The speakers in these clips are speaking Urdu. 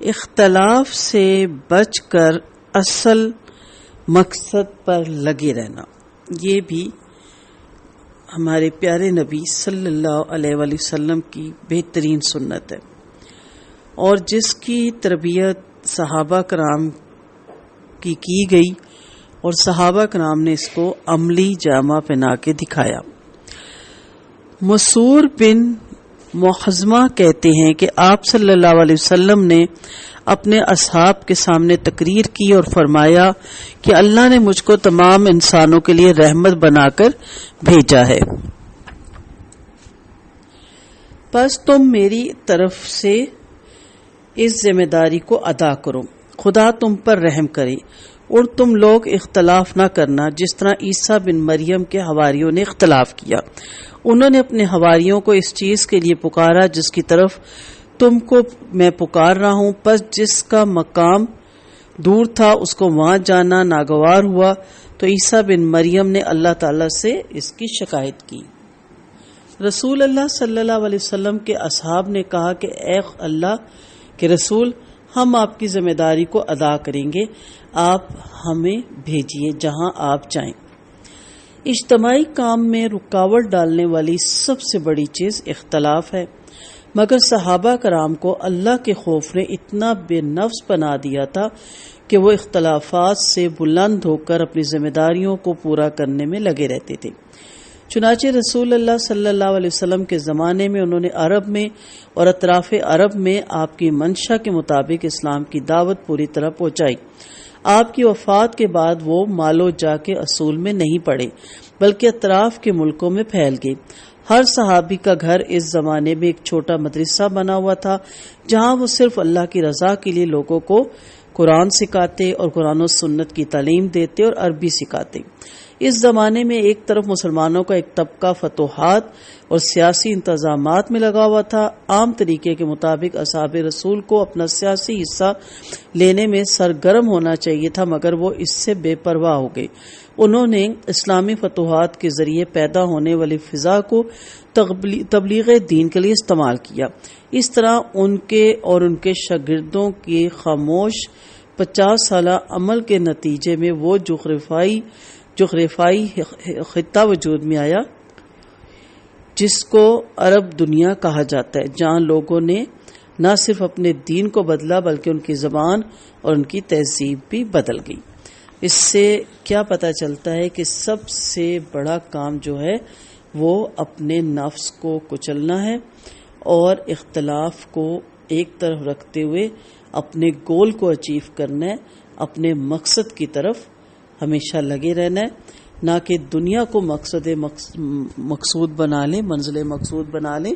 اختلاف سے بچ کر اصل مقصد پر لگے رہنا، یہ بھی ہمارے پیارے نبی صلی اللہ علیہ وآلہ وسلم کی بہترین سنت ہے، اور جس کی تربیت صحابہ کرام کی گئی اور صحابہ کرام نے اس کو عملی جامہ پہنا کے دکھایا۔ مسعور بن محزمہ کہتے ہیں کہ آپ صلی اللہ علیہ وسلم نے اپنے اصحاب کے سامنے تقریر کی اور فرمایا کہ اللہ نے مجھ کو تمام انسانوں کے لیے رحمت بنا کر بھیجا ہے، بس تم میری طرف سے اس ذمہ داری کو ادا کرو، خدا تم پر رحم کرے، اور تم لوگ اختلاف نہ کرنا جس طرح عیسیٰ بن مریم کے حواریوں نے اختلاف کیا۔ انہوں نے اپنے حواریوں کو اس چیز کے لیے پکارا جس کی طرف تم کو میں پکار رہا ہوں، پس جس کا مقام دور تھا اس کو وہاں جانا ناگوار ہوا، تو عیسیٰ بن مریم نے اللہ تعالی سے اس کی شکایت کی۔ رسول اللہ صلی اللہ علیہ وسلم کے اصحاب نے کہا کہ اے اللہ کے رسول، ہم آپ کی ذمہ داری کو ادا کریں گے، آپ ہمیں بھیجیے جہاں آپ چاہیں۔ اجتماعی کام میں رکاوٹ ڈالنے والی سب سے بڑی چیز اختلاف ہے، مگر صحابہ کرام کو اللہ کے خوف نے اتنا بے نفس بنا دیا تھا کہ وہ اختلافات سے بلند ہو کر اپنی ذمہ داریوں کو پورا کرنے میں لگے رہتے تھے۔ چنانچہ رسول اللہ صلی اللہ علیہ وسلم کے زمانے میں انہوں نے عرب میں اور اطراف عرب میں آپ کی منشا کے مطابق اسلام کی دعوت پوری طرح پہنچائی۔ آپ کی وفات کے بعد وہ مال و جا کے اصول میں نہیں پڑے بلکہ اطراف کے ملکوں میں پھیل گئے۔ ہر صحابی کا گھر اس زمانے میں ایک چھوٹا مدرسہ بنا ہوا تھا جہاں وہ صرف اللہ کی رضا کے لیے لوگوں کو قرآن سکھاتے اور قرآن و سنت کی تعلیم دیتے اور عربی سکھاتے۔ اس زمانے میں ایک طرف مسلمانوں کا ایک طبقہ فتوحات اور سیاسی انتظامات میں لگا ہوا تھا۔ عام طریقے کے مطابق اصحاب رسول کو اپنا سیاسی حصہ لینے میں سرگرم ہونا چاہیے تھا، مگر وہ اس سے بے پرواہ ہو گئے۔ انہوں نے اسلامی فتوحات کے ذریعے پیدا ہونے والی فضا کو تبلیغ دین کے لیے استعمال کیا۔ اس طرح ان کے اور ان کے شاگردوں کے خاموش 50 سالہ عمل کے نتیجے میں وہ جغرافیائی خطہ وجود میں آیا جس کو عرب دنیا کہا جاتا ہے، جہاں لوگوں نے نہ صرف اپنے دین کو بدلا بلکہ ان کی زبان اور ان کی تہذیب بھی بدل گئی۔ اس سے کیا پتہ چلتا ہے کہ سب سے بڑا کام جو ہے وہ اپنے نفس کو کچلنا ہے اور اختلاف کو ایک طرف رکھتے ہوئے اپنے گول کو اچیو کرنا ہے، اپنے مقصد کی طرف ہمیشہ لگے رہنا ہے، نہ کہ دنیا کو مقصود بنا لیں، منزل مقصود بنا لیں۔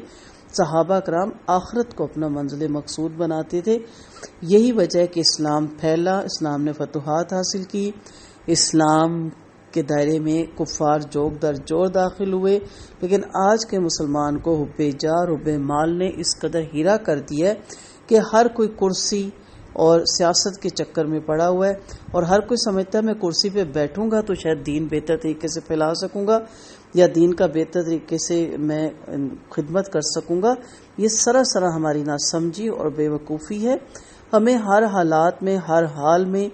صحابہ کرام آخرت کو اپنا منزل مقصود بناتے تھے۔ یہی وجہ ہے کہ اسلام پھیلا، اسلام نے فتوحات حاصل کی، اسلام کے دائرے میں کفار جوگ در جوڑ داخل ہوئے، لیکن آج کے مسلمان کو حب جاہ حب مال نے اس قدر ہیرا کر دیا ہے کہ ہر کوئی کرسی اور سیاست کے چکر میں پڑا ہوا ہے، اور ہر کوئی سمجھتا ہے میں کرسی پہ بیٹھوں گا تو شاید دین بہتر طریقے سے پھیلا سکوں گا یا دین کا بہتر طریقے سے میں خدمت کر سکوں گا۔ یہ سراسر ہماری ناسمجھی اور بے وقوفی ہے۔ ہمیں ہر حالات میں، ہر حال میں،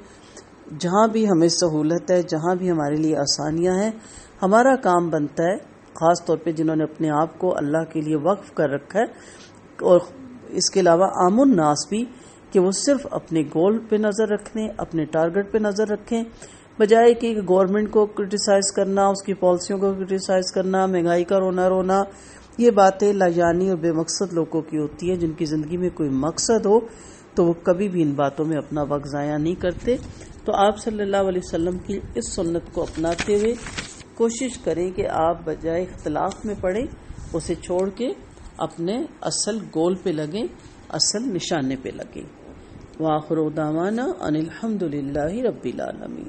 جہاں بھی ہمیں سہولت ہے، جہاں بھی ہمارے لیے آسانیاں ہیں، ہمارا کام بنتا ہے، خاص طور پہ جنہوں نے اپنے آپ کو اللہ کے لیے وقف کر رکھا ہے، اور اس کے علاوہ عام الناس بھی، کہ وہ صرف اپنے گول پہ نظر رکھیں، اپنے ٹارگٹ پہ نظر رکھیں، بجائے کہ گورنمنٹ کو کرٹیسائز کرنا، اس کی پالیسیوں کو کرٹیسائز کرنا، مہنگائی کا رونا۔ یہ باتیں لاجانی اور بے مقصد لوگوں کی ہوتی ہیں۔ جن کی زندگی میں کوئی مقصد ہو تو وہ کبھی بھی ان باتوں میں اپنا وقت ضائع نہیں کرتے۔ تو آپ صلی اللہ علیہ وسلم کی اس سنت کو اپناتے ہوئے کوشش کریں کہ آپ بجائے اختلاف میں پڑیں، اسے چھوڑ کے اپنے اصل گول پہ لگیں، اصل نشانے پہ لگیں۔ وآخر دعوانا ان الحمد للہ رب العالمین۔